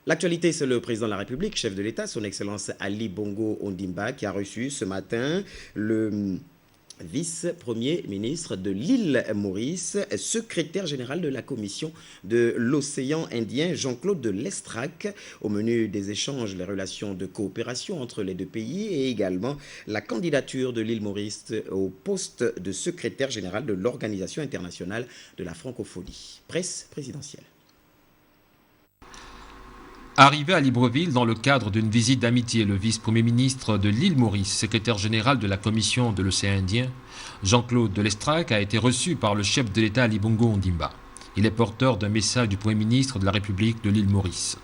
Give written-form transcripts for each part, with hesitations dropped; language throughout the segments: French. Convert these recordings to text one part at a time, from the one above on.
L'actualité, c'est le président de la République, chef de l'État, son Excellence Ali Bongo Ondimba, qui a reçu ce matin le vice-premier ministre de l'île Maurice, secrétaire général de la Commission de l'océan Indien, Jean-Claude de Lestrac. Au menu des échanges, les relations de coopération entre les deux pays et également la candidature de l'île Maurice au poste de secrétaire général de l'Organisation internationale de la francophonie. Presse présidentielle. Arrivé à Libreville dans le cadre d'une visite d'amitié, le vice-premier ministre de l'île Maurice, secrétaire général de la Commission de l'océan Indien, Jean-Claude de Lestrac, a été reçu par le chef de l'État Ali Bongo Ondimba. Il est porteur d'un message du Premier ministre de la République de l'île Maurice.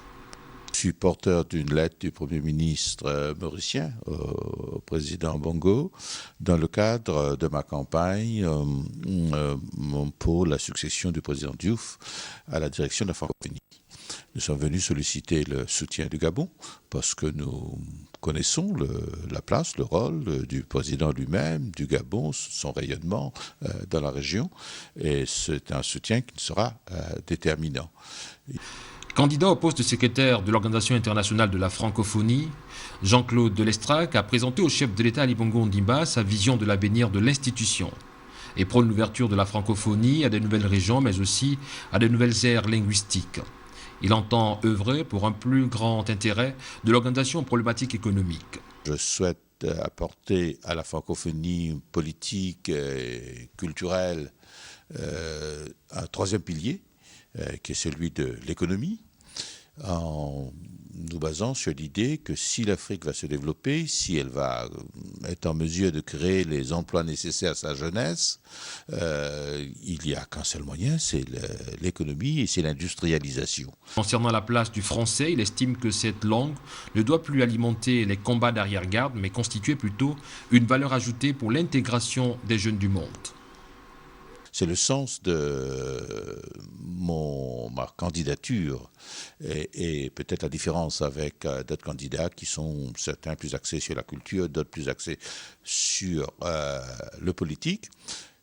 Je suis porteur d'une lettre du Premier ministre mauricien au président Bongo dans le cadre de ma campagne pour la succession du président Diouf à la direction de la francophonie. Nous sommes venus solliciter le soutien du Gabon parce que nous connaissons la place, le rôle du président lui-même, du Gabon, son rayonnement dans la région, et c'est un soutien qui sera déterminant. Candidat au poste de secrétaire de l'Organisation internationale de la francophonie, Jean-Claude de Lestrac a présenté au chef de l'État Ali Bongo Ondimba sa vision de l'avenir de l'institution et prône l'ouverture de la francophonie à de nouvelles régions, mais aussi à de nouvelles aires linguistiques. Il entend œuvrer pour un plus grand intérêt de l'organisation aux problématiques économiques. Je souhaite apporter à la francophonie politique et culturelle un troisième pilier, qui est celui de l'économie, en nous basant sur l'idée que si l'Afrique va se développer, si elle va être en mesure de créer les emplois nécessaires à sa jeunesse, il n'y a qu'un seul moyen, c'est l'économie et c'est l'industrialisation. Concernant la place du français, il estime que cette langue ne doit plus alimenter les combats d'arrière-garde, mais constituer plutôt une valeur ajoutée pour l'intégration des jeunes du monde. C'est le sens de ma candidature et peut-être la différence avec d'autres candidats qui sont certains plus axés sur la culture, d'autres plus axés sur le politique.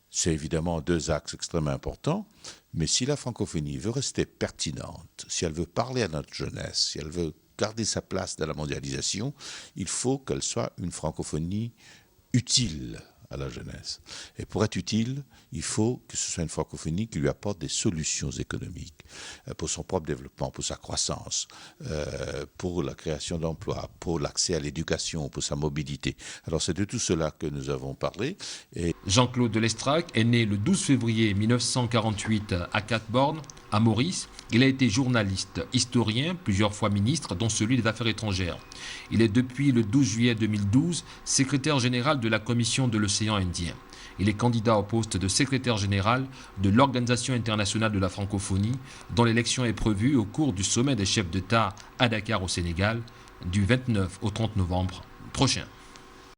C'est évidemment deux axes extrêmement importants, mais si la francophonie veut rester pertinente, si elle veut parler à notre jeunesse, si elle veut garder sa place dans la mondialisation, il faut qu'elle soit une francophonie utile à la jeunesse. Et pour être utile, il faut que ce soit une francophonie qui lui apporte des solutions économiques pour son propre développement, pour sa croissance, pour la création d'emplois, pour l'accès à l'éducation, pour sa mobilité. Alors c'est de tout cela que nous avons parlé. Et Jean-Claude de Lestrac est né le 12 février 1948 à Catborn, à Maurice. Il a été journaliste, historien, plusieurs fois ministre, dont celui des Affaires étrangères. Il est depuis le 12 juillet 2012 secrétaire général de la Commission de l'océan Indien. Il est candidat au poste de secrétaire général de l'Organisation internationale de la francophonie, dont l'élection est prévue au cours du sommet des chefs d'État à Dakar au Sénégal, du 29 au 30 novembre prochain.